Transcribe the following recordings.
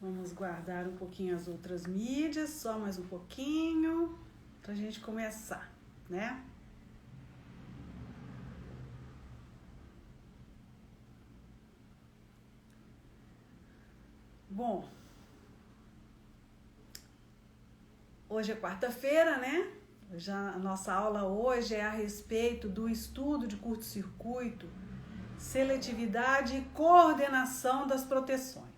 Vamos guardar um pouquinho as outras mídias, só mais um pouquinho, pra gente começar, né? Bom, hoje é quarta-feira, né? A nossa aula hoje é a respeito do estudo de curto-circuito, seletividade e coordenação das proteções.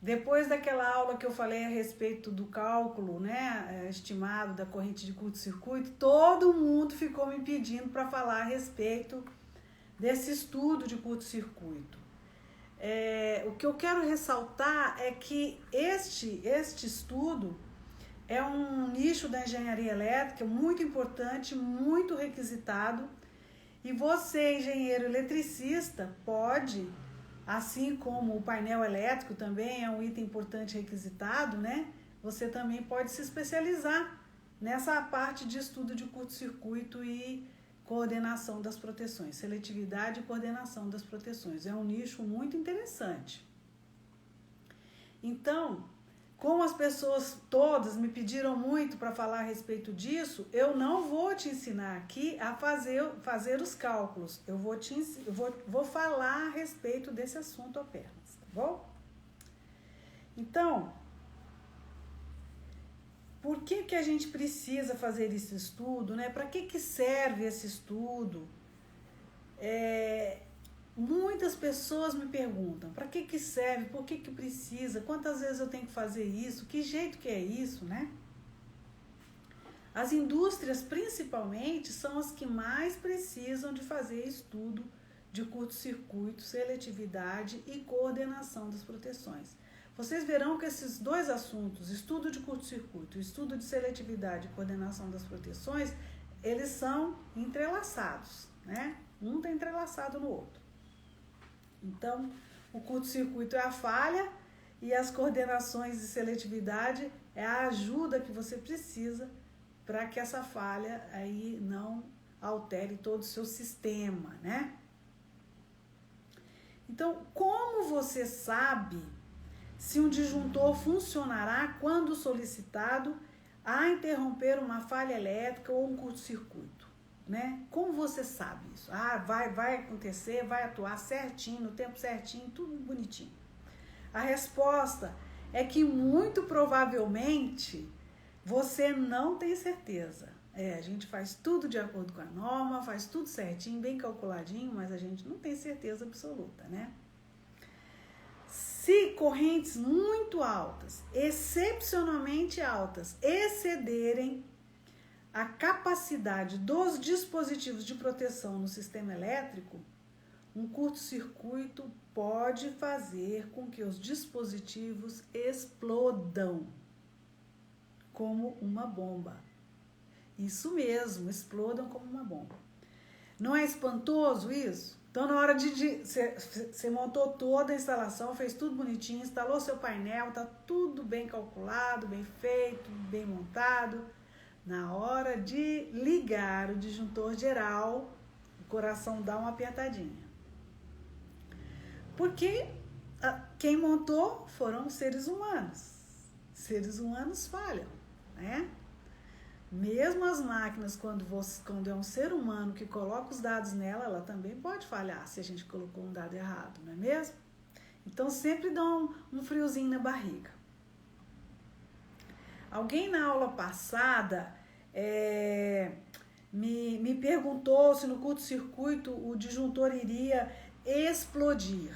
Depois daquela aula que eu falei a respeito do cálculo, né, estimado da corrente de curto-circuito, todo mundo ficou me pedindo para falar a respeito desse estudo de curto-circuito. O que eu quero ressaltar é que este estudo é um nicho da engenharia elétrica muito importante, muito requisitado, e você, engenheiro eletricista, pode, assim como o painel elétrico também é um item importante requisitado, né? Você também pode se especializar nessa parte de estudo de curto-circuito e coordenação das proteções, seletividade e coordenação das proteções. É um nicho muito interessante. Então, como as pessoas todas me pediram muito para falar a respeito disso, eu não vou te ensinar aqui a fazer os cálculos. Eu vou falar a respeito desse assunto apenas, tá bom? Então, por que a gente precisa fazer esse estudo, né? Para que serve esse estudo? Muitas pessoas me perguntam, para que serve, por que precisa, quantas vezes eu tenho que fazer isso, que jeito que é isso, né? As indústrias, principalmente, são as que mais precisam de fazer estudo de curto-circuito, seletividade e coordenação das proteções. Vocês verão que esses dois assuntos, estudo de curto-circuito, estudo de seletividade e coordenação das proteções, eles são entrelaçados, né? Um está entrelaçado no outro. Então, o curto-circuito é a falha e as coordenações de seletividade é a ajuda que você precisa para que essa falha aí não altere todo o seu sistema, né? Então, como você sabe se um disjuntor funcionará quando solicitado a interromper uma falha elétrica ou um curto-circuito, né? Como você sabe isso? Vai acontecer, vai atuar certinho, no tempo certinho, tudo bonitinho. A resposta é que muito provavelmente você não tem certeza. A gente faz tudo de acordo com a norma, faz tudo certinho, bem calculadinho, mas a gente não tem certeza absoluta, né? Se correntes muito altas, excepcionalmente altas, excederem a capacidade dos dispositivos de proteção no sistema elétrico, um curto-circuito pode fazer com que os dispositivos explodam como uma bomba. Isso mesmo, explodam como uma bomba. Não é espantoso isso? Então, na hora você montou toda a instalação, fez tudo bonitinho, instalou seu painel, tá tudo bem calculado, bem feito, bem montado. Na hora de ligar o disjuntor geral, o coração dá uma apertadinha. Porque quem montou foram seres humanos. Seres humanos falham, né? Mesmo as máquinas, quando é um ser humano que coloca os dados nela, ela também pode falhar se a gente colocou um dado errado, não é mesmo? Então, sempre dá um friozinho na barriga. Alguém na aula passada me perguntou se no curto-circuito o disjuntor iria explodir.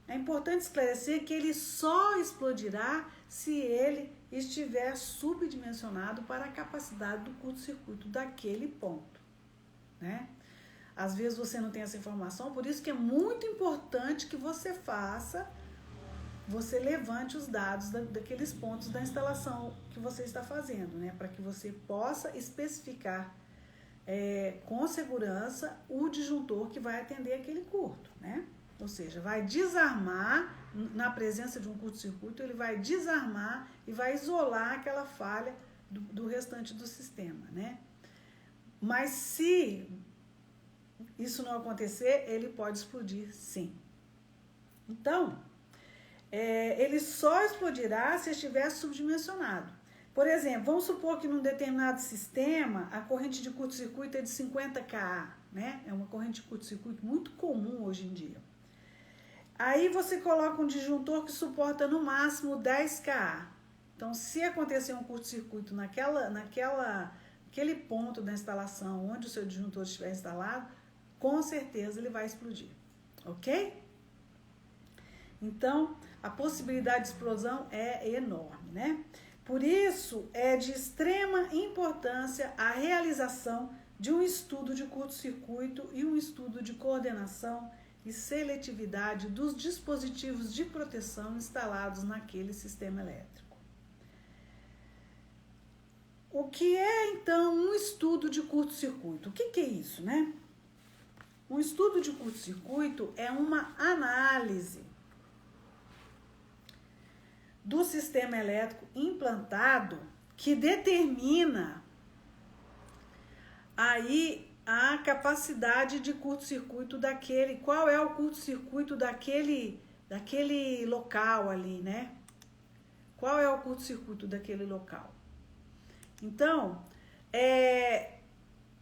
É importante esclarecer que ele só explodirá se ele estiver subdimensionado para a capacidade do curto-circuito daquele ponto, né? Às vezes você não tem essa informação, por isso que é muito importante que você levante os dados daqueles pontos da instalação que você está fazendo, né? Para que você possa especificar com segurança o disjuntor que vai atender aquele curto, né? Ou seja, vai desarmar, na presença de um curto-circuito, ele vai desarmar e vai isolar aquela falha do restante do sistema, né? Mas se isso não acontecer, ele pode explodir, sim. Então, ele só explodirá se estiver subdimensionado. Por exemplo, vamos supor que num determinado sistema a corrente de curto-circuito é de 50 kA, né? É uma corrente de curto-circuito muito comum hoje em dia. Aí você coloca um disjuntor que suporta no máximo 10 kA. Então, se acontecer um curto-circuito naquele ponto da instalação onde o seu disjuntor estiver instalado, com certeza ele vai explodir, ok? Então, a possibilidade de explosão é enorme, né? Por isso, é de extrema importância a realização de um estudo de curto-circuito e um estudo de coordenação e seletividade dos dispositivos de proteção instalados naquele sistema elétrico. O que é, então, um estudo de curto-circuito? O que é isso, né? Um estudo de curto-circuito é uma análise do sistema elétrico implantado que determina aí a capacidade de curto-circuito daquele, qual é o curto-circuito daquele local ali, né? Qual é o curto-circuito daquele local? Então,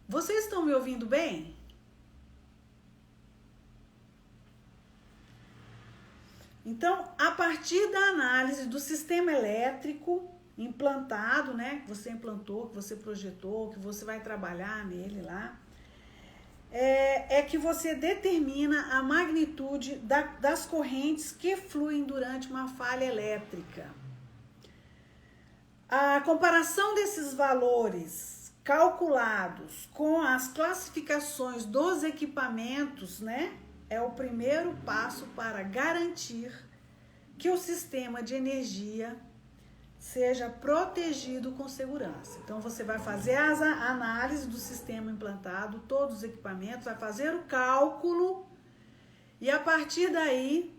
vocês estão me ouvindo bem? Então, a partir da análise do sistema elétrico implantado, né, que você implantou, que você projetou, que você vai trabalhar nele lá, é que você determina a magnitude das correntes que fluem durante uma falha elétrica. A comparação desses valores calculados com as classificações dos equipamentos, né, é o primeiro passo para garantir que o sistema de energia seja protegido com segurança. Então, você vai fazer a análise do sistema implantado, todos os equipamentos, vai fazer o cálculo e, a partir daí,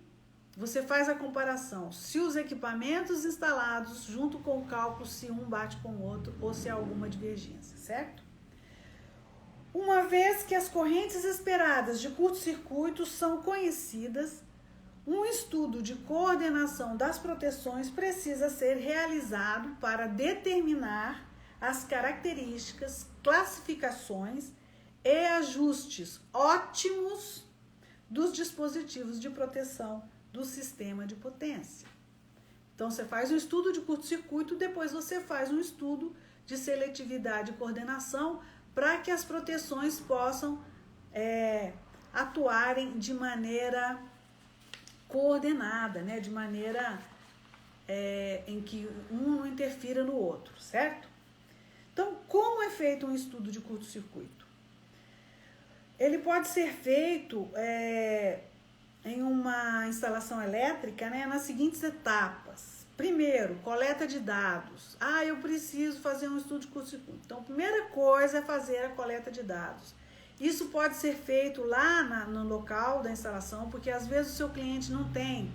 você faz a comparação. Se os equipamentos instalados, junto com o cálculo, se um bate com o outro ou se há alguma divergência, certo? Uma vez que as correntes esperadas de curto-circuito são conhecidas, um estudo de coordenação das proteções precisa ser realizado para determinar as características, classificações e ajustes ótimos dos dispositivos de proteção do sistema de potência. Então, você faz um estudo de curto-circuito, depois você faz um estudo de seletividade e coordenação para que as proteções possam atuarem de maneira coordenada, né? De maneira em que um não interfira no outro, certo? Então, como é feito um estudo de curto-circuito? Ele pode ser feito em uma instalação elétrica, né, nas seguintes etapas. Primeiro, coleta de dados. Eu preciso fazer um estudo de curto-circuito. Então, a primeira coisa é fazer a coleta de dados. Isso pode ser feito lá no local da instalação, porque às vezes o seu cliente não tem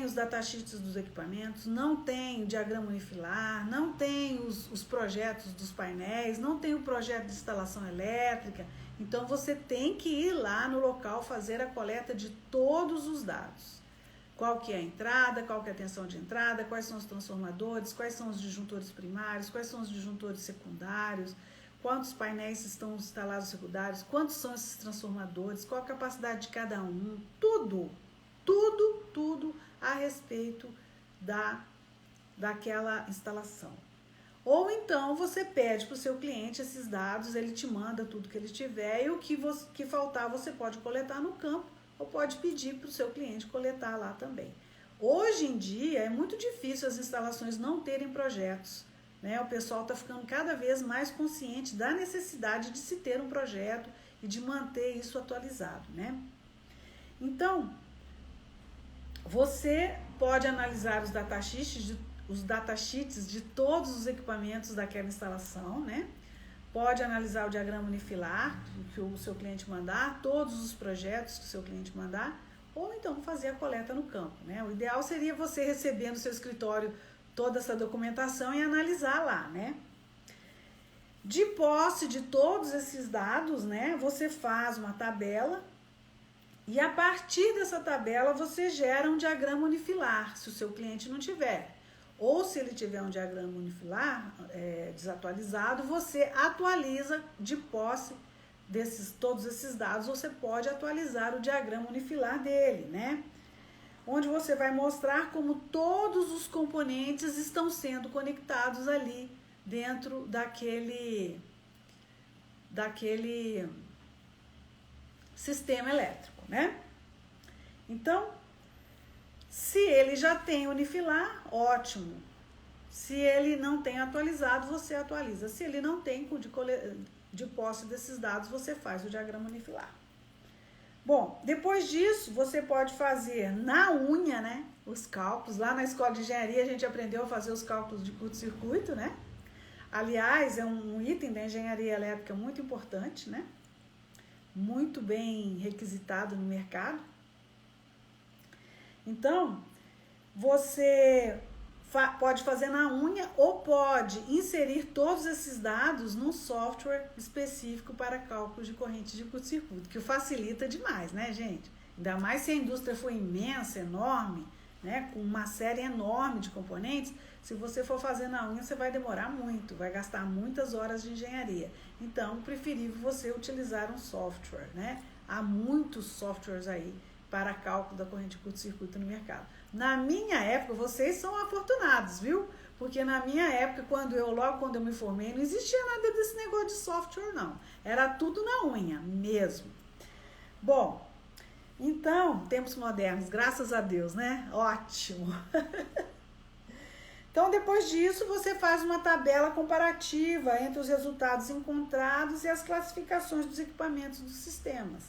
os datasheets dos equipamentos, não tem o diagrama unifilar, não tem os projetos dos painéis, não tem o projeto de instalação elétrica. Então, você tem que ir lá no local fazer a coleta de todos os dados. Qual que é a entrada, qual que é a tensão de entrada, quais são os transformadores, quais são os disjuntores primários, quais são os disjuntores secundários, quantos painéis estão instalados secundários, quantos são esses transformadores, qual a capacidade de cada um, tudo a respeito daquela instalação. Ou então você pede para o seu cliente esses dados, ele te manda tudo que ele tiver e o que faltar você pode coletar no campo ou pode pedir para o seu cliente coletar lá também. Hoje em dia é muito difícil as instalações não terem projetos, né? O pessoal está ficando cada vez mais consciente da necessidade de se ter um projeto e de manter isso atualizado, né? Então, você pode analisar os datasheets de todos os equipamentos daquela instalação, né? Pode analisar o diagrama unifilar que o seu cliente mandar, todos os projetos que o seu cliente mandar, ou então fazer a coleta no campo, né? O ideal seria você receber no seu escritório toda essa documentação e analisar lá, né? De posse de todos esses dados, né? Você faz uma tabela E a partir dessa tabela você gera um diagrama unifilar, se o seu cliente não tiver. Ou se ele tiver um diagrama unifilar desatualizado, você atualiza de posse todos esses dados, você pode atualizar o diagrama unifilar dele, né? Onde você vai mostrar como todos os componentes estão sendo conectados ali dentro daquele sistema elétrico, né? Então, se ele já tem unifilar, ótimo. Se ele não tem atualizado, você atualiza. Se ele não tem, de posse desses dados, você faz o diagrama unifilar. Bom, depois disso, você pode fazer na unha, né, os cálculos. Lá na escola de engenharia, a gente aprendeu a fazer os cálculos de curto-circuito, né? Aliás, é um item da engenharia elétrica muito importante, né? Muito bem requisitado no mercado. Então, você pode fazer na unha ou pode inserir todos esses dados num software específico para cálculo de corrente de curto-circuito, que o facilita demais, né, gente? Ainda mais se a indústria for imensa, enorme, né, com uma série enorme de componentes, se você for fazer na unha, você vai demorar muito, vai gastar muitas horas de engenharia. Então, preferível você utilizar um software, né? Há muitos softwares aí para cálculo da corrente de curto-circuito no mercado. Na minha época, vocês são afortunados, viu? Porque na minha época, logo quando eu me formei, não existia nada desse negócio de software, não. Era tudo na unha mesmo. Bom, então, tempos modernos, graças a Deus, né? Ótimo! Então, depois disso, você faz uma tabela comparativa entre os resultados encontrados e as classificações dos equipamentos dos sistemas.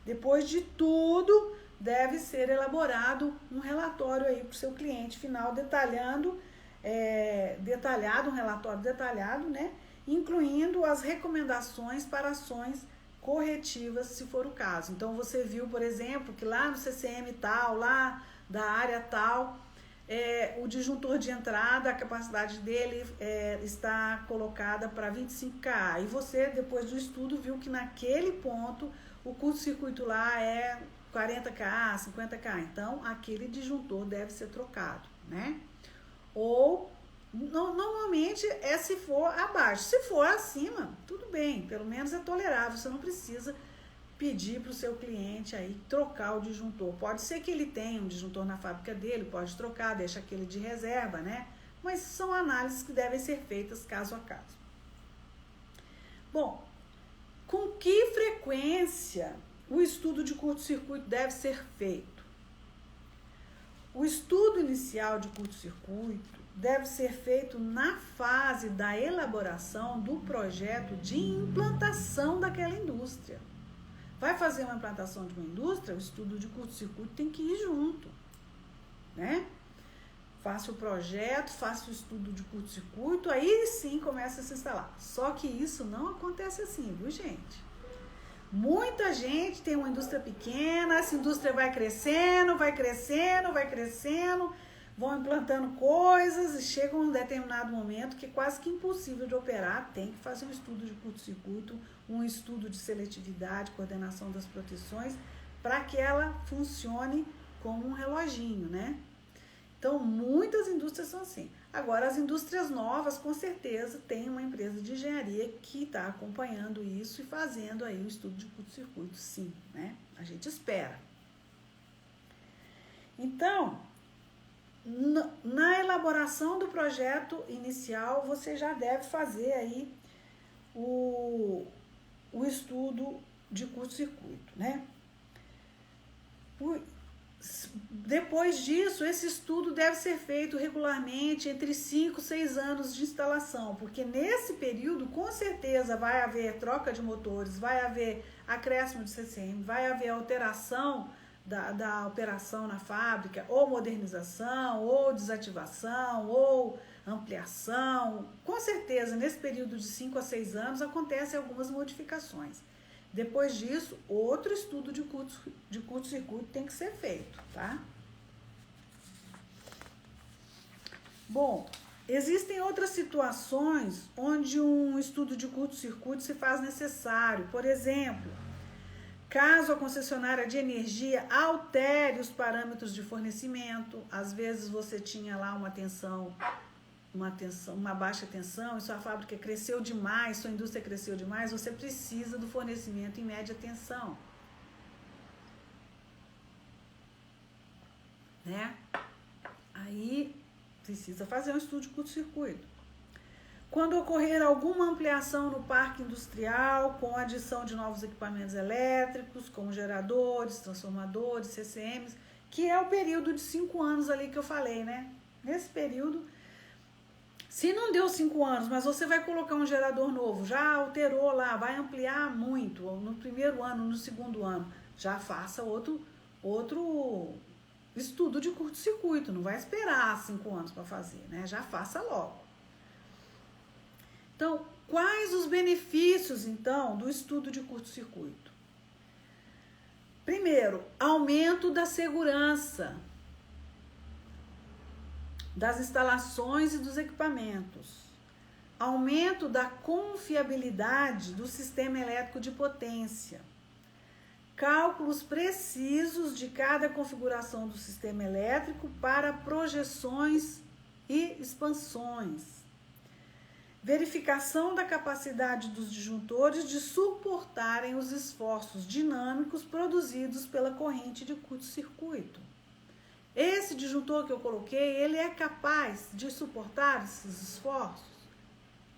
Depois de tudo, deve ser elaborado um relatório aí para o seu cliente final, um relatório detalhado, né? Incluindo as recomendações para ações corretivas, se for o caso. Então, você viu, por exemplo, que lá no CCM tal, lá da área tal, o disjuntor de entrada, a capacidade dele está colocada para 25 kA. E você, depois do estudo, viu que naquele ponto o curto-circuito lá é 40 kA, 50 kA. Então, aquele disjuntor deve ser trocado, né? Ou, normalmente, se for abaixo. Se for acima, tudo bem, pelo menos é tolerável. Você não precisa pedir para o seu cliente aí trocar o disjuntor. Pode ser que ele tenha um disjuntor na fábrica dele, pode trocar, deixa aquele de reserva, né? Mas são análises que devem ser feitas caso a caso. Bom, com que frequência o estudo de curto-circuito deve ser feito? O estudo inicial de curto-circuito deve ser feito na fase da elaboração do projeto de implantação daquela indústria. Vai fazer uma implantação de uma indústria, o estudo de curto-circuito tem que ir junto, né? Faça o projeto, faça o estudo de curto-circuito, aí sim começa a se instalar. Só que isso não acontece assim, viu, gente? Muita gente tem uma indústria pequena, essa indústria vai crescendo, vão implantando coisas e chega um determinado momento que é quase que impossível de operar, tem que fazer um estudo de curto-circuito, um estudo de seletividade, coordenação das proteções, para que ela funcione como um reloginho, né? Então, muitas indústrias são assim. Agora, as indústrias novas, com certeza, tem uma empresa de engenharia que está acompanhando isso e fazendo aí o estudo de curto-circuito, sim, né? A gente espera. Então, na elaboração do projeto inicial, você já deve fazer aí o estudo de curto-circuito, né? Depois disso, esse estudo deve ser feito regularmente entre 5 e 6 anos de instalação, porque nesse período, com certeza, vai haver troca de motores, vai haver acréscimo de CCM, vai haver alteração da operação na fábrica, ou modernização, ou desativação, ou ampliação. Com certeza, nesse período de 5 a 6 anos, acontecem algumas modificações. Depois disso, outro estudo de curto-circuito tem que ser feito, tá? Bom, existem outras situações onde um estudo de curto-circuito se faz necessário. Por exemplo, Caso a concessionária de energia altere os parâmetros de fornecimento, às vezes você tinha lá uma baixa tensão, e sua fábrica cresceu demais, sua indústria cresceu demais, você precisa do fornecimento em média tensão. Né? Aí precisa fazer um estudo de curto-circuito. Quando ocorrer alguma ampliação no parque industrial, com adição de novos equipamentos elétricos, como geradores, transformadores, CCMs, que é o período de 5 anos ali que eu falei, né? Nesse período, se não deu 5 anos, mas você vai colocar um gerador novo, já alterou lá, vai ampliar muito, no primeiro ano, no segundo ano, já faça outro estudo de curto-circuito, não vai esperar 5 anos para fazer, né? Já faça logo. Então, quais os benefícios, então, do estudo de curto-circuito? Primeiro, aumento da segurança das instalações e dos equipamentos. Aumento da confiabilidade do sistema elétrico de potência. Cálculos precisos de cada configuração do sistema elétrico para projeções e expansões. Verificação da capacidade dos disjuntores de suportarem os esforços dinâmicos produzidos pela corrente de curto-circuito. Esse disjuntor que eu coloquei, ele é capaz de suportar esses esforços,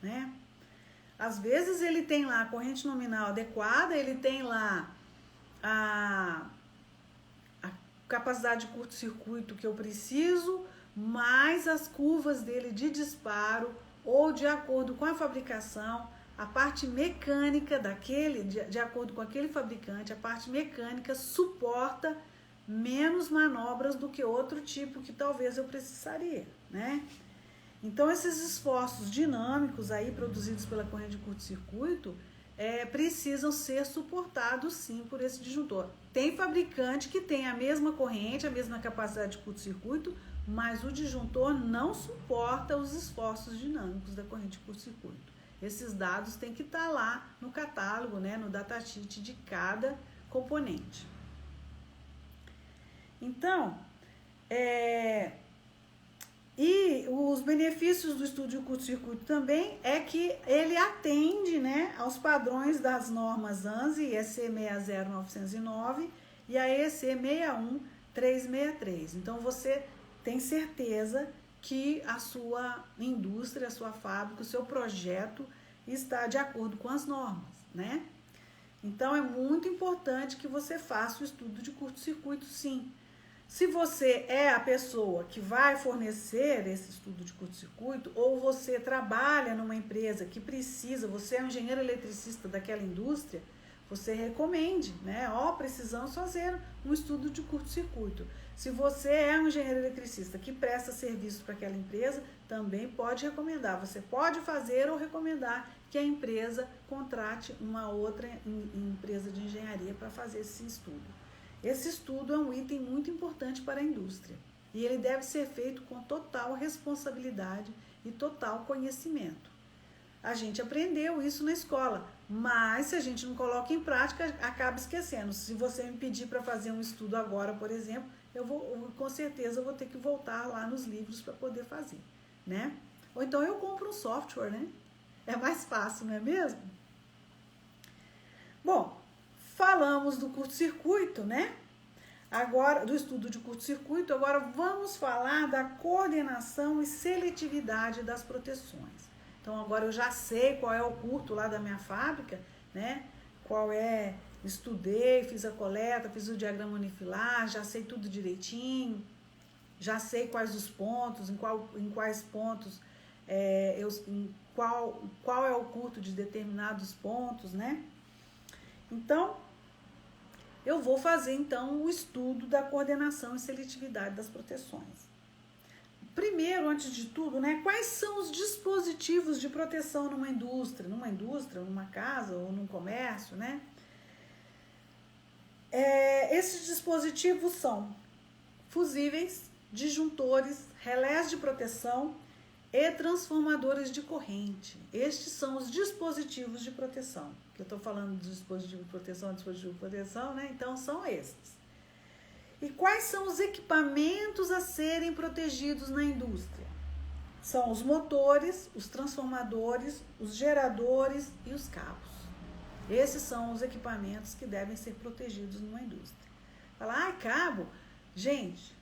né? Às vezes ele tem lá a corrente nominal adequada, ele tem lá a capacidade de curto-circuito que eu preciso, mas as curvas dele de disparo, ou de acordo com a fabricação, a parte mecânica de acordo com aquele fabricante, a parte mecânica suporta menos manobras do que outro tipo que talvez eu precisaria, né? Então, esses esforços dinâmicos aí produzidos pela corrente de curto-circuito precisam ser suportados sim por esse disjuntor. Tem fabricante que tem a mesma corrente, a mesma capacidade de curto-circuito, mas o disjuntor não suporta os esforços dinâmicos da corrente de curto-circuito. Esses dados têm que estar lá no catálogo, né, no datasheet de cada componente. Então, e os benefícios do estudo de curto-circuito também é que ele atende, né, aos padrões das normas ANSI, EC 60909 e a EC 61363. Então, você tem certeza que a sua indústria, a sua fábrica, o seu projeto está de acordo com as normas, né? Então, é muito importante que você faça o estudo de curto-circuito, sim. Se você é a pessoa que vai fornecer esse estudo de curto-circuito, ou você trabalha numa empresa que precisa, você é um engenheiro eletricista daquela indústria, você recomende, né? Precisamos fazer um estudo de curto-circuito. Se você é um engenheiro eletricista que presta serviço para aquela empresa, também pode recomendar. Você pode fazer ou recomendar que a empresa contrate uma outra empresa de engenharia para fazer esse estudo. Esse estudo é um item muito importante para a indústria e ele deve ser feito com total responsabilidade e total conhecimento. A gente aprendeu isso na escola, mas se a gente não coloca em prática, acaba esquecendo. Se você me pedir para fazer um estudo agora, por exemplo, eu com certeza vou ter que voltar lá nos livros para poder fazer, né? Ou então eu compro um software, né? É mais fácil, não é mesmo? Bom, falamos do curto-circuito, né? Agora, do estudo de curto-circuito, agora vamos falar da coordenação e seletividade das proteções. Então, agora eu já sei qual é o curto lá da minha fábrica, né? Estudei, fiz a coleta, fiz o diagrama unifilar, já sei tudo direitinho, já sei quais os pontos, em quais pontos, qual é o curto de determinados pontos, né? Então, eu vou fazer, então, o estudo da coordenação e seletividade das proteções. Primeiro, antes de tudo, né, quais são os dispositivos de proteção numa indústria, numa casa ou num comércio, né? Esses dispositivos são fusíveis, disjuntores, relés de proteção e transformadores de corrente. Estes são os dispositivos de proteção. Que eu estou falando de dispositivo de proteção, né? Então são esses. E quais são os equipamentos a serem protegidos na indústria? São os motores, os transformadores, os geradores e os cabos. Esses são os equipamentos que devem ser protegidos numa indústria. Fala, cabo? Gente,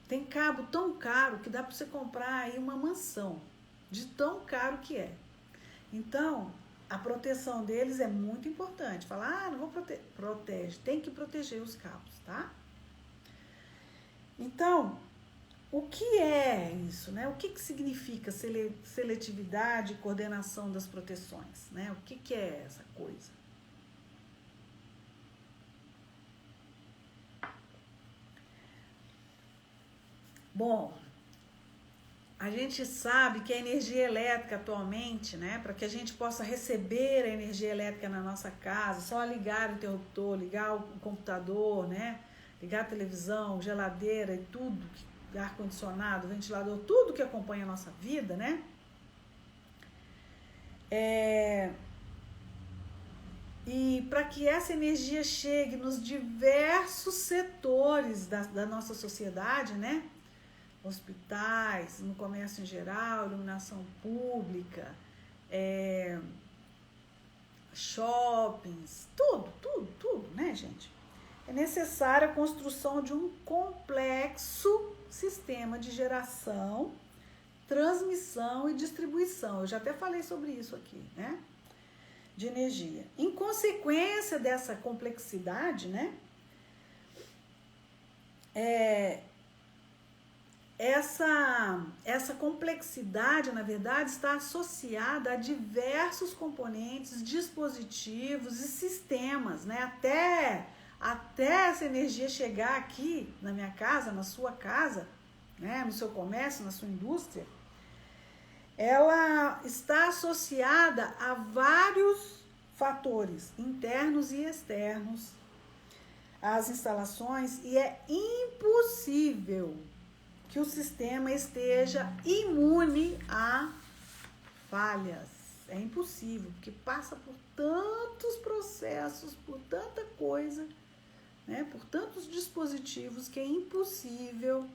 tem cabo tão caro que dá para você comprar aí uma mansão, de tão caro que é. Então, a proteção deles é muito importante. Fala, não vou protege, tem que proteger os cabos, tá? Então, o que é isso, né? O que significa seletividade e coordenação das proteções, né? O que é essa coisa? Bom, a gente sabe que a energia elétrica atualmente, né, para que a gente possa receber a energia elétrica na nossa casa, só ligar o interruptor, ligar o computador, né, ligar a televisão, geladeira e tudo, ar-condicionado, ventilador, tudo que acompanha a nossa vida, né? E para que essa energia chegue nos diversos setores da nossa sociedade, né? Hospitais, no comércio em geral, iluminação pública, shoppings, tudo, né, gente? É necessária a construção de um complexo sistema de geração, transmissão e distribuição. Eu já até falei sobre isso aqui, né? De energia. Em consequência dessa complexidade, né? Essa complexidade, na verdade, está associada a diversos componentes, dispositivos e sistemas, né? Até essa energia chegar aqui na minha casa, na sua casa, né? No seu comércio, na sua indústria, ela está associada a vários fatores internos e externos às instalações e é impossível que o sistema esteja imune a falhas. É impossível, porque passa por tantos processos, por tanta coisa, né, por tantos dispositivos que é impossível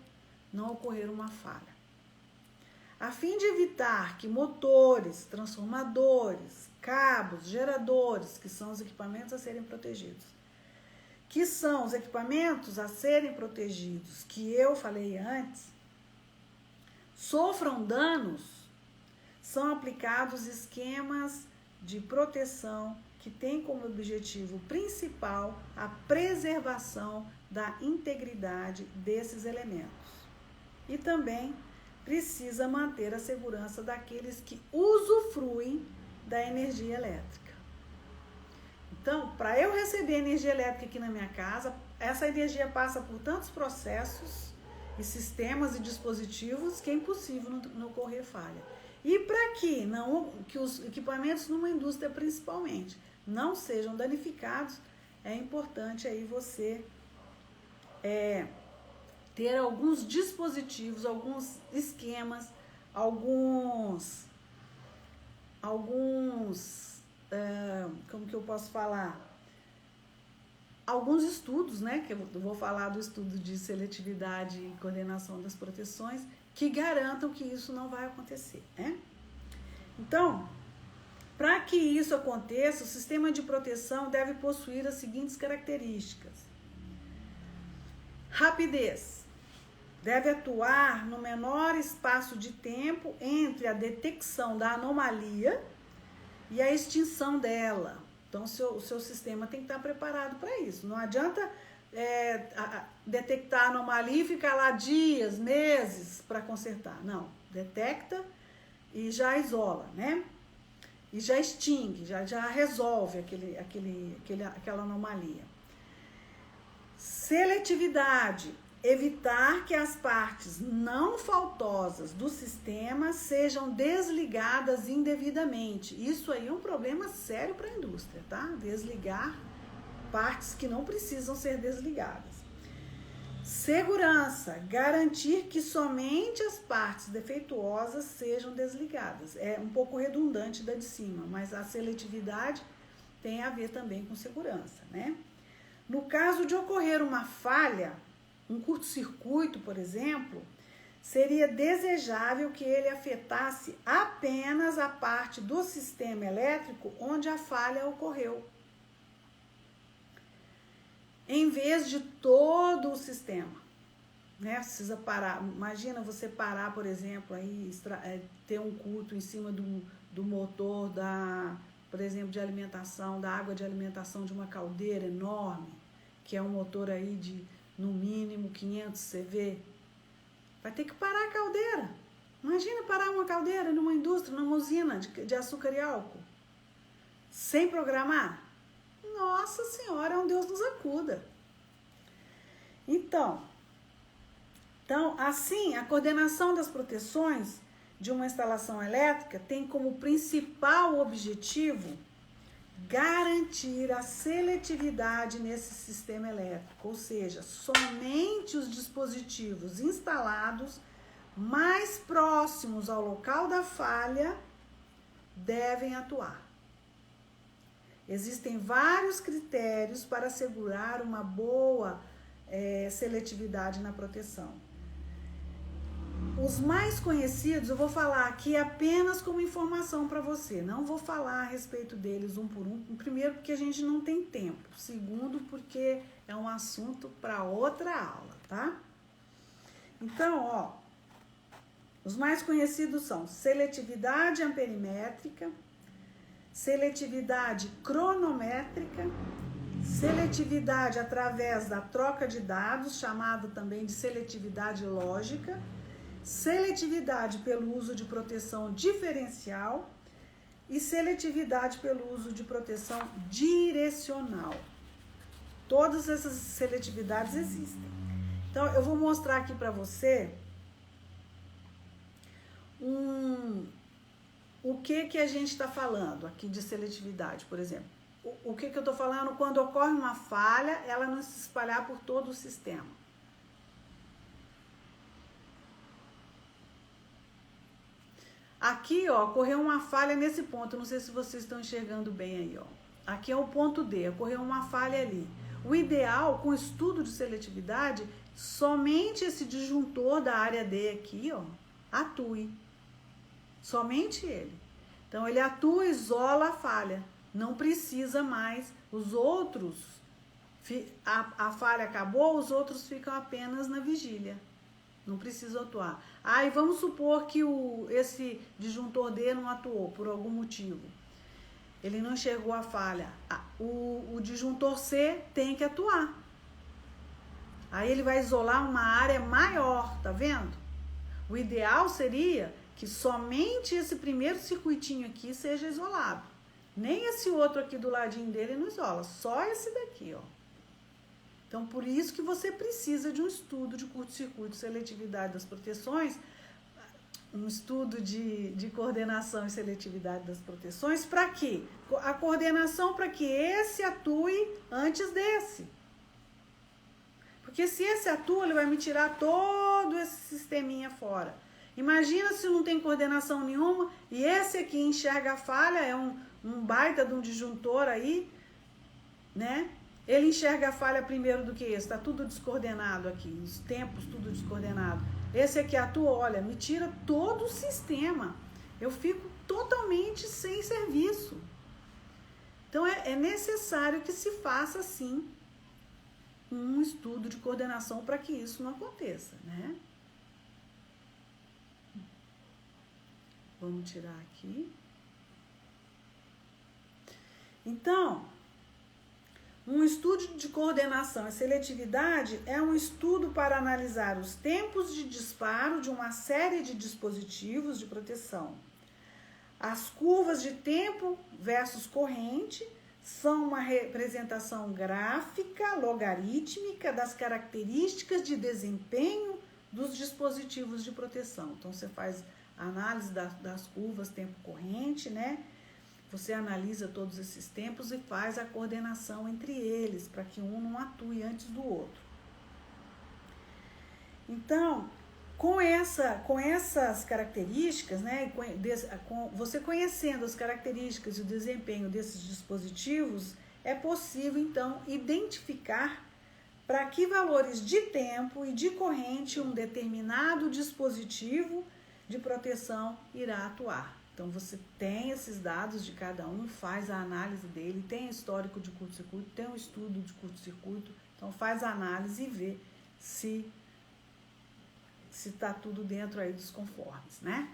não ocorrer uma falha. A fim de evitar que motores, transformadores, cabos, geradores, que são os equipamentos a serem protegidos, que são os equipamentos a serem protegidos, que eu falei antes, sofram danos, são aplicados esquemas de proteção que têm como objetivo principal a preservação da integridade desses elementos. E também precisa manter a segurança daqueles que usufruem da energia elétrica. Então, para eu receber energia elétrica aqui na minha casa, essa energia passa por tantos processos e sistemas e dispositivos que é impossível não ocorrer falha. E para que os equipamentos numa indústria principalmente não sejam danificados, é importante aí você ter alguns dispositivos, alguns esquemas, alguns como que eu posso falar? Alguns estudos, né? Que eu vou falar do estudo de seletividade e coordenação das proteções, que garantam que isso não vai acontecer, né? Então, para que isso aconteça, o sistema de proteção deve possuir as seguintes características. Rapidez. Deve atuar no menor espaço de tempo entre a detecção da anomalia e a extinção dela. Então, o seu sistema tem que estar preparado para isso. Não adianta detectar a anomalia e ficar lá dias, meses para consertar. Não, detecta e já isola, né? E já extingue, já resolve aquela anomalia. Seletividade. Evitar que as partes não faltosas do sistema sejam desligadas indevidamente. Isso aí é um problema sério para a indústria, tá? Desligar partes que não precisam ser desligadas. Segurança, garantir que somente as partes defeituosas sejam desligadas. É um pouco redundante da de cima, mas a seletividade tem a ver também com segurança, né? No caso de ocorrer uma falha, um curto-circuito, por exemplo, seria desejável que ele afetasse apenas a parte do sistema elétrico onde a falha ocorreu, em vez de todo o sistema, né? Precisa parar. Imagina você parar, por exemplo, aí, ter um curto em cima do motor por exemplo, de alimentação, da água de alimentação de uma caldeira enorme, que é um motor aí de, no mínimo, 500 CV. Vai ter que parar a caldeira. Imagina parar uma caldeira numa indústria, numa usina de açúcar e álcool, sem programar. Nossa Senhora, é um Deus nos acuda. Então, assim, a coordenação das proteções de uma instalação elétrica tem como principal objetivo garantir a seletividade nesse sistema elétrico, ou seja, somente os dispositivos instalados mais próximos ao local da falha devem atuar. Existem vários critérios para assegurar uma boa seletividade na proteção. Os mais conhecidos eu vou falar aqui apenas como informação para você. Não vou falar a respeito deles um por um. Primeiro, porque a gente não tem tempo. Segundo, porque é um assunto para outra aula, tá? Então, os mais conhecidos são seletividade amperimétrica, seletividade cronométrica, seletividade através da troca de dados, chamada também de seletividade lógica, seletividade pelo uso de proteção diferencial e seletividade pelo uso de proteção direcional. Todas essas seletividades existem. Então, eu vou mostrar aqui para você o que a gente está falando aqui de seletividade, por exemplo. O que eu estou falando? Quando ocorre uma falha, ela não se espalhar por todo o sistema. Aqui, ocorreu uma falha nesse ponto. Não sei se vocês estão enxergando bem aí, Aqui é o ponto D, ocorreu uma falha ali. O ideal, com estudo de seletividade, somente esse disjuntor da área D aqui, atue. Somente ele. Então, ele atua e isola a falha. Não precisa mais. Os outros, a falha acabou, os outros ficam apenas na vigília. Não precisa atuar. E vamos supor que esse disjuntor D não atuou por algum motivo. Ele não enxergou a falha. O disjuntor C tem que atuar. Aí ele vai isolar uma área maior, tá vendo? O ideal seria que somente esse primeiro circuitinho aqui seja isolado. Nem esse outro aqui do ladinho dele não isola, só esse daqui, Então, por isso que você precisa de um estudo de curto-circuito, seletividade das proteções, um estudo de coordenação e seletividade das proteções, para quê? A coordenação para que esse atue antes desse. Porque se esse atua, ele vai me tirar todo esse sisteminha fora. Imagina se não tem coordenação nenhuma e esse aqui enxerga a falha, é um baita de um disjuntor aí, né? Ele enxerga a falha primeiro do que esse, tá tudo descoordenado aqui, os tempos tudo descoordenado. Esse aqui atua, olha, me tira todo o sistema. Eu fico totalmente sem serviço. Então é necessário que se faça, sim, um estudo de coordenação para que isso não aconteça, né? Vamos tirar aqui. Então, um estudo de coordenação e seletividade é um estudo para analisar os tempos de disparo de uma série de dispositivos de proteção. As curvas de tempo versus corrente são uma representação gráfica, logarítmica das características de desempenho dos dispositivos de proteção. Então, você faz a análise das curvas tempo corrente, né? Você analisa todos esses tempos e faz a coordenação entre eles, para que um não atue antes do outro. Então, com essas características, né, você conhecendo as características e o desempenho desses dispositivos, é possível, então, identificar para que valores de tempo e de corrente um determinado dispositivo de proteção irá atuar. Então, você tem esses dados de cada um, faz a análise dele, tem histórico de curto-circuito, tem um estudo de curto-circuito, então faz a análise e vê se está tudo dentro aí dos conformes, né?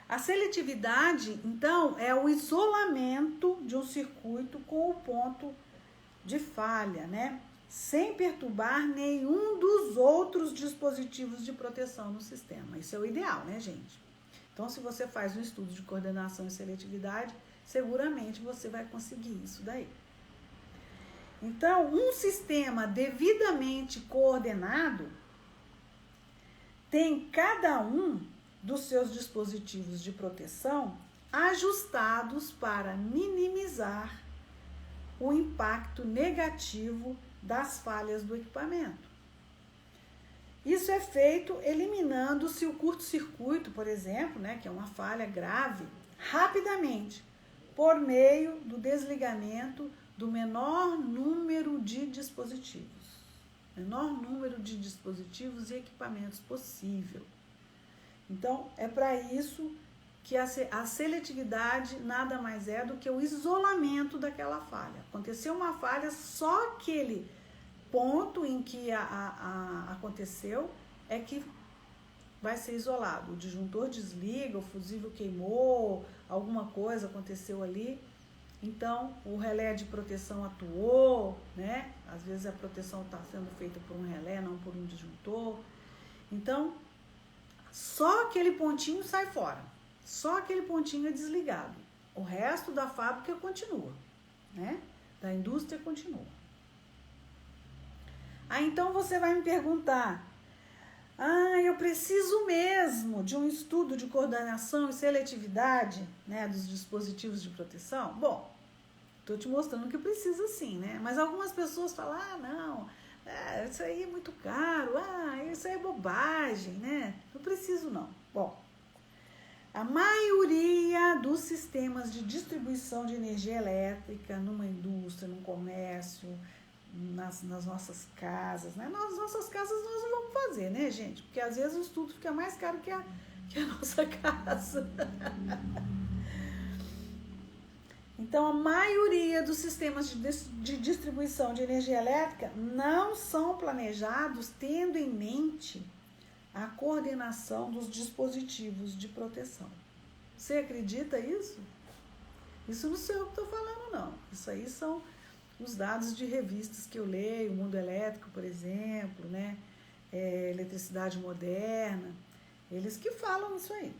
A seletividade, então, é o isolamento de um circuito com o ponto de falha, né? Sem perturbar nenhum dos outros dispositivos de proteção no sistema. Isso é o ideal, né, gente? Então, se você faz um estudo de coordenação e seletividade, seguramente você vai conseguir isso daí. Então, um sistema devidamente coordenado tem cada um dos seus dispositivos de proteção ajustados para minimizar o impacto negativo das falhas do equipamento. Isso é feito eliminando-se o curto-circuito, por exemplo, né, que é uma falha grave, rapidamente, por meio do desligamento do menor número de dispositivos. Menor número de dispositivos e equipamentos possível. Então, é para isso que a seletividade nada mais é do que o isolamento daquela falha. Aconteceu uma falha, só aquele ponto em que aconteceu é que vai ser isolado. O disjuntor desliga, o fusível queimou, alguma coisa aconteceu ali. Então, o relé de proteção atuou, né? Às vezes a proteção está sendo feita por um relé, não por um disjuntor. Então, só aquele pontinho sai fora. Só aquele pontinho é desligado. O resto da fábrica continua, né? Da indústria continua. Aí então você vai me perguntar: eu preciso mesmo de um estudo de coordenação e seletividade, né, dos dispositivos de proteção? Bom, estou te mostrando que precisa sim, né? Mas algumas pessoas falam: não, isso aí é muito caro, isso aí é bobagem, né? Não preciso não. Bom, a maioria dos sistemas de distribuição de energia elétrica numa indústria, num comércio, nas nossas casas, né? Nas nossas casas nós não vamos fazer, né, gente? Porque às vezes o estudo fica mais caro que a nossa casa. Então, a maioria dos sistemas de distribuição de energia elétrica não são planejados tendo em mente a coordenação dos dispositivos de proteção. Você acredita isso? Isso não sou eu que estou falando, não. Isso aí são os dados de revistas que eu leio, o Mundo Elétrico, por exemplo, né? Eletricidade Moderna, eles que falam isso aí,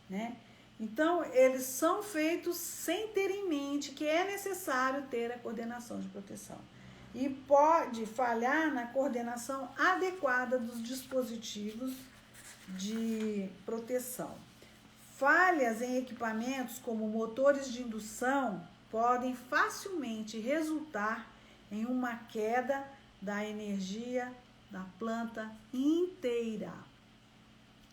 né? Então, eles são feitos sem ter em mente que é necessário ter a coordenação de proteção. E pode falhar na coordenação adequada dos dispositivos de proteção. Falhas em equipamentos como motores de indução podem facilmente resultar em uma queda da energia da planta inteira.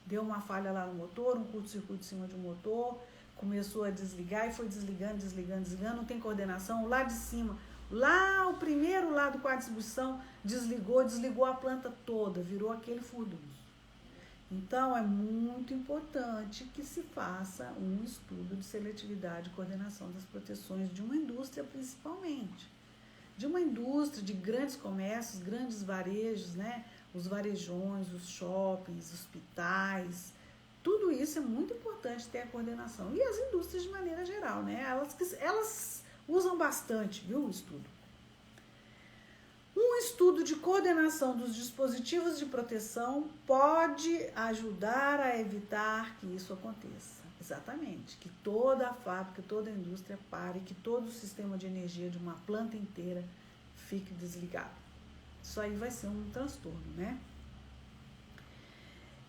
Deu uma falha lá no motor, um curto-circuito em cima de um motor, começou a desligar e foi desligando, não tem coordenação. Lá de cima, lá o primeiro lá do quadro de distribuição desligou a planta toda, virou aquele furdunço. Então, é muito importante que se faça um estudo de seletividade e coordenação das proteções de uma indústria, principalmente. De uma indústria, de grandes comércios, grandes varejos, né? Os varejões, os shoppings, hospitais, tudo isso é muito importante ter a coordenação. E as indústrias de maneira geral, né? Elas usam bastante, viu, o estudo. Um estudo de coordenação dos dispositivos de proteção pode ajudar a evitar que isso aconteça. Exatamente, que toda a fábrica, toda a indústria pare, que todo o sistema de energia de uma planta inteira fique desligado. Isso aí vai ser um transtorno, né?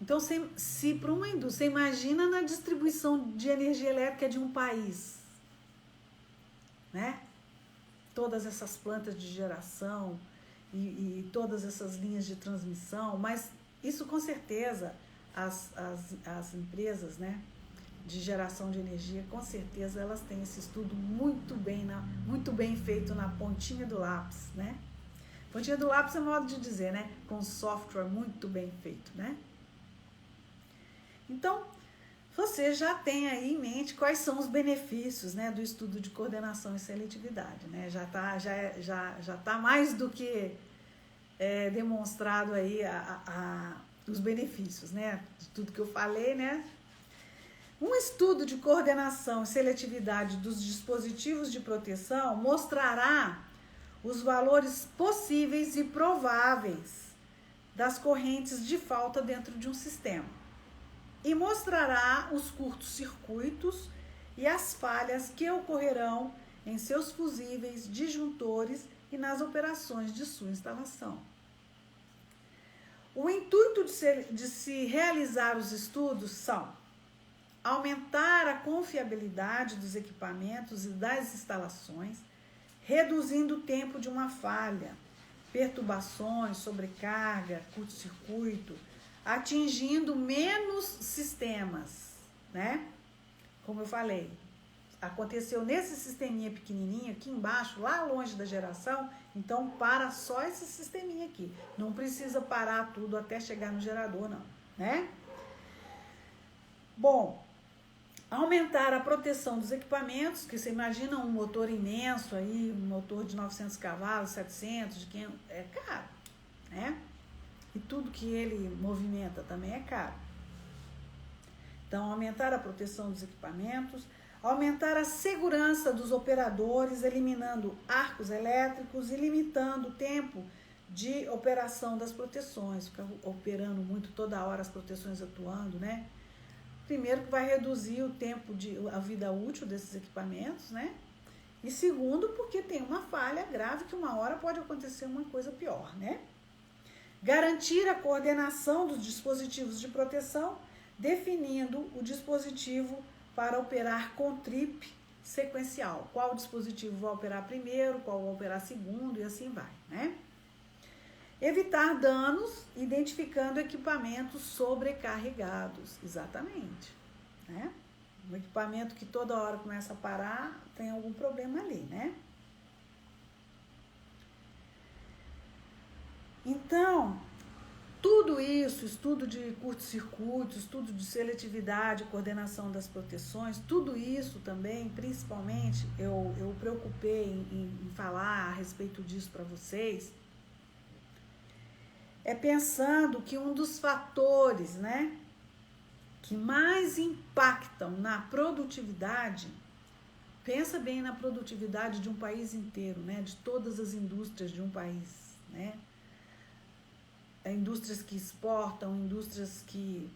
Então, se para uma indústria, você imagina na distribuição de energia elétrica de um país, né? Todas essas plantas de geração e todas essas linhas de transmissão, mas isso com certeza as empresas, né, de geração de energia, com certeza elas têm esse estudo muito bem feito na pontinha do lápis, né? Pontinha do lápis é modo de dizer, né? Com software muito bem feito, né? Então, você já tem aí em mente quais são os benefícios, né, do estudo de coordenação e seletividade, né? Já tá mais do que demonstrado aí os benefícios, né? De tudo que eu falei, né? Um estudo de coordenação e seletividade dos dispositivos de proteção mostrará os valores possíveis e prováveis das correntes de falta dentro de um sistema e mostrará os curtos-circuitos e as falhas que ocorrerão em seus fusíveis, disjuntores e nas operações de sua instalação. O intuito de se realizar os estudos são aumentar a confiabilidade dos equipamentos e das instalações, reduzindo o tempo de uma falha, perturbações, sobrecarga, curto-circuito, atingindo menos sistemas, né? Como eu falei, aconteceu nesse sisteminha pequenininho aqui embaixo, lá longe da geração, então para só esse sisteminha aqui. Não precisa parar tudo até chegar no gerador, não, né? Bom, aumentar a proteção dos equipamentos, que você imagina um motor imenso aí, um motor de 900 cavalos, 700, de 500, é caro, né? E tudo que ele movimenta também é caro. Então, aumentar a proteção dos equipamentos, aumentar a segurança dos operadores, eliminando arcos elétricos e limitando o tempo de operação das proteções, ficar operando muito toda hora as proteções atuando, né? Primeiro que vai reduzir o tempo a vida útil desses equipamentos, né? E segundo, porque tem uma falha grave que uma hora pode acontecer uma coisa pior, né? Garantir a coordenação dos dispositivos de proteção, definindo o dispositivo para operar com trip sequencial. Qual dispositivo vai operar primeiro, qual vai operar segundo e assim vai, né? Evitar danos, identificando equipamentos sobrecarregados. Exatamente, né? Um equipamento que toda hora começa a parar, tem algum problema ali, né? Então, tudo isso, estudo de curto-circuito, estudo de seletividade, coordenação das proteções, tudo isso também, principalmente, eu preocupei em falar a respeito disso para vocês, pensando que um dos fatores, né, que mais impactam na produtividade, pensa bem na produtividade de um país inteiro, né, de todas as indústrias de um país, né, indústrias que exportam, indústrias que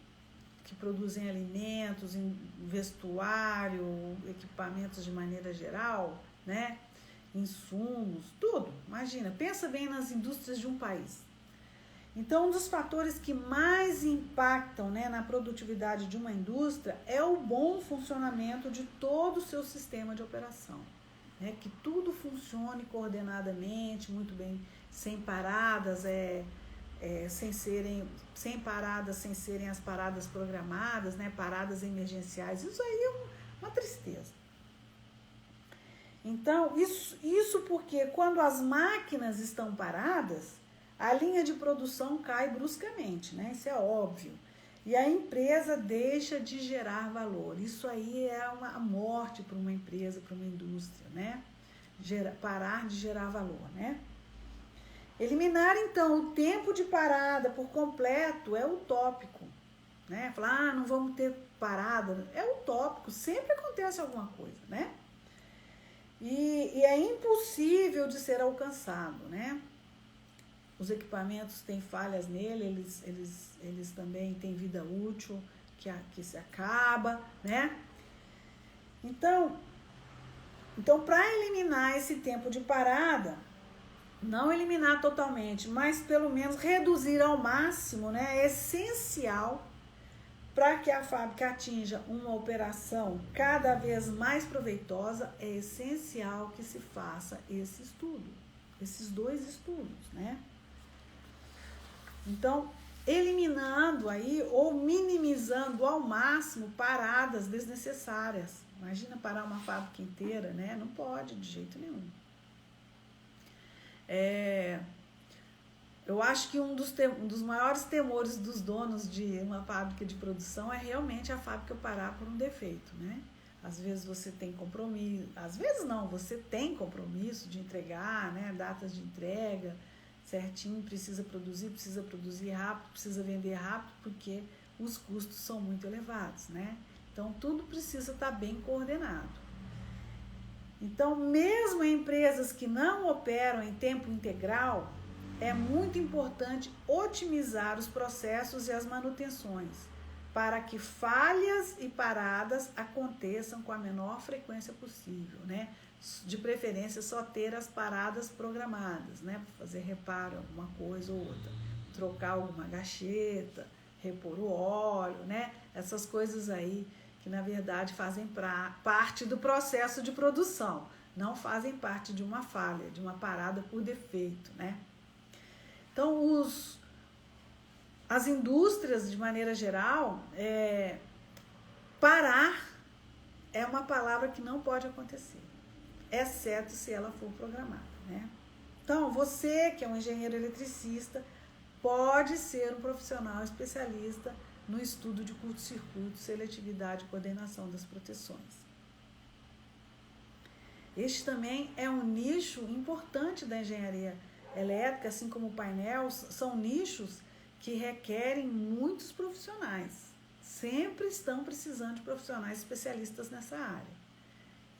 produzem alimentos, vestuário, equipamentos de maneira geral, né, insumos, tudo, imagina, pensa bem nas indústrias de um país. Então, um dos fatores que mais impactam, né, na produtividade de uma indústria é o bom funcionamento de todo o seu sistema de operação. Né, que tudo funcione coordenadamente, muito bem, sem paradas, sem serem as paradas programadas, né, paradas emergenciais. Isso aí é uma tristeza. Então, isso porque quando as máquinas estão paradas, a linha de produção cai bruscamente, né? Isso é óbvio. E a empresa deixa de gerar valor. Isso aí é a morte para uma empresa, para uma indústria, né? Parar de gerar valor, né? Eliminar, então, o tempo de parada por completo é utópico, né? Falar, não vamos ter parada, é utópico, sempre acontece alguma coisa, né? E é impossível de ser alcançado, né? Os equipamentos têm falhas nele, eles também têm vida útil que se acaba, né? Então para eliminar esse tempo de parada, não eliminar totalmente, mas pelo menos reduzir ao máximo, né? É essencial para que a fábrica atinja uma operação cada vez mais proveitosa, é essencial que se faça esse estudo. esses dois estudos, né? Então, eliminando aí ou minimizando ao máximo paradas desnecessárias. Imagina parar uma fábrica inteira, né? Não pode de jeito nenhum. Eu acho que um dos maiores temores dos donos de uma fábrica de produção é realmente a fábrica parar por um defeito, né? Às vezes você tem compromisso, às vezes não, você tem compromisso de entregar, né? Datas de entrega certinho, precisa produzir rápido, precisa vender rápido, porque os custos são muito elevados, né? Então, tudo precisa estar bem coordenado. Então, mesmo em empresas que não operam em tempo integral, é muito importante otimizar os processos e as manutenções, para que falhas e paradas aconteçam com a menor frequência possível, né? De preferência só ter as paradas programadas, né? Para fazer reparo em alguma coisa ou outra, trocar alguma gacheta, repor o óleo, né? Essas coisas aí que na verdade fazem parte do processo de produção, não fazem parte de uma falha, de uma parada por defeito, né? Então, as indústrias, de maneira geral, parar é uma palavra que não pode acontecer, exceto se ela for programada, né? Então, você que é um engenheiro eletricista, pode ser um profissional especialista no estudo de curto-circuito, seletividade e coordenação das proteções. Este também é um nicho importante da engenharia elétrica, assim como o painel, são nichos que requerem muitos profissionais. Sempre estão precisando de profissionais especialistas nessa área.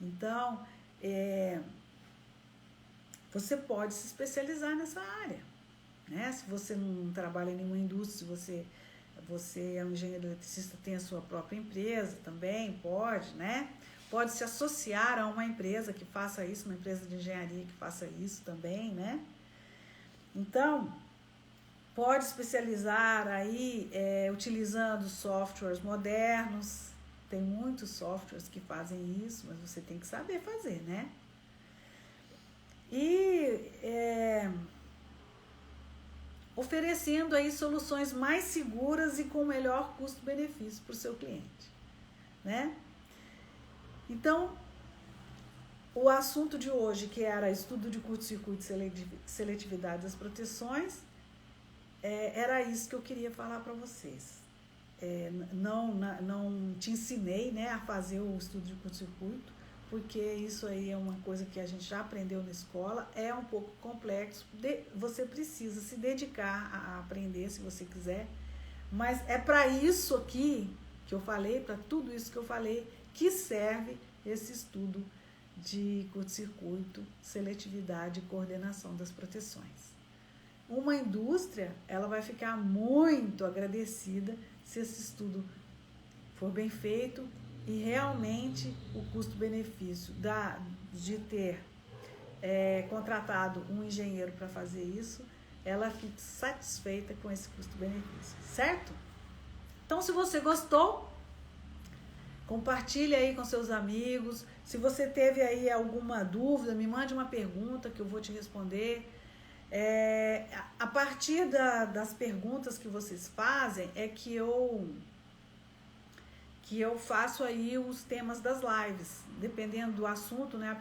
Então, você pode se especializar nessa área, né? Se você não trabalha em nenhuma indústria, se você é um engenheiro eletricista, tem a sua própria empresa também, pode, né? Pode se associar a uma empresa que faça isso, uma empresa de engenharia que faça isso também, né? Então, pode especializar aí utilizando softwares modernos. Tem muitos softwares que fazem isso, mas você tem que saber fazer, né? E oferecendo aí soluções mais seguras e com melhor custo-benefício para o seu cliente, né? Então, o assunto de hoje, que era estudo de curto-circuito e seletividade das proteções, era isso que eu queria falar para vocês. Não te ensinei, né, a fazer o estudo de curto-circuito, porque isso aí é uma coisa que a gente já aprendeu na escola, é um pouco complexo, você precisa se dedicar a aprender se você quiser, mas é para isso aqui que eu falei, para tudo isso que eu falei, que serve esse estudo de curto-circuito, seletividade e coordenação das proteções. Uma indústria, ela vai ficar muito agradecida se esse estudo for bem feito e realmente o custo-benefício de ter contratado um engenheiro para fazer isso, ela fique satisfeita com esse custo-benefício, certo? Então, se você gostou, compartilhe aí com seus amigos. Se você teve aí alguma dúvida, me mande uma pergunta que eu vou te responder. A partir das perguntas que vocês fazem é que eu faço aí os temas das lives. Dependendo do assunto, né,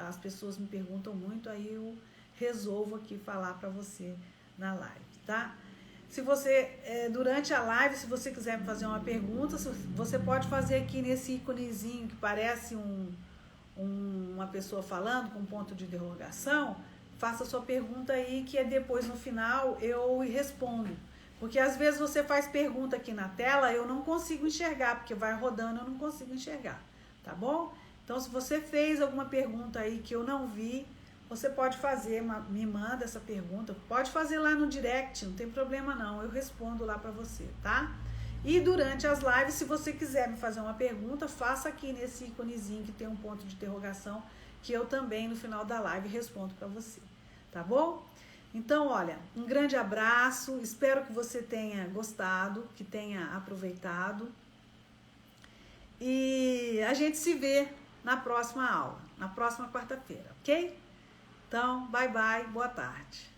as pessoas me perguntam muito, aí eu resolvo aqui falar para você na live, tá? Se você, durante a live, se você quiser me fazer uma pergunta, você pode fazer aqui nesse íconezinho que parece uma pessoa falando com ponto de interrogação, faça a sua pergunta aí, que depois no final eu respondo. Porque às vezes você faz pergunta aqui na tela, eu não consigo enxergar, porque vai rodando, eu não consigo enxergar, tá bom? Então, se você fez alguma pergunta aí que eu não vi, você pode fazer, me manda essa pergunta, pode fazer lá no direct, não tem problema não, eu respondo lá para você, tá? E durante as lives, se você quiser me fazer uma pergunta, faça aqui nesse íconezinho que tem um ponto de interrogação, que eu também no final da live respondo para você, tá bom? Então, olha, um grande abraço, espero que você tenha gostado, que tenha aproveitado, e a gente se vê na próxima aula, na próxima quarta-feira, ok? Então, bye bye, boa tarde.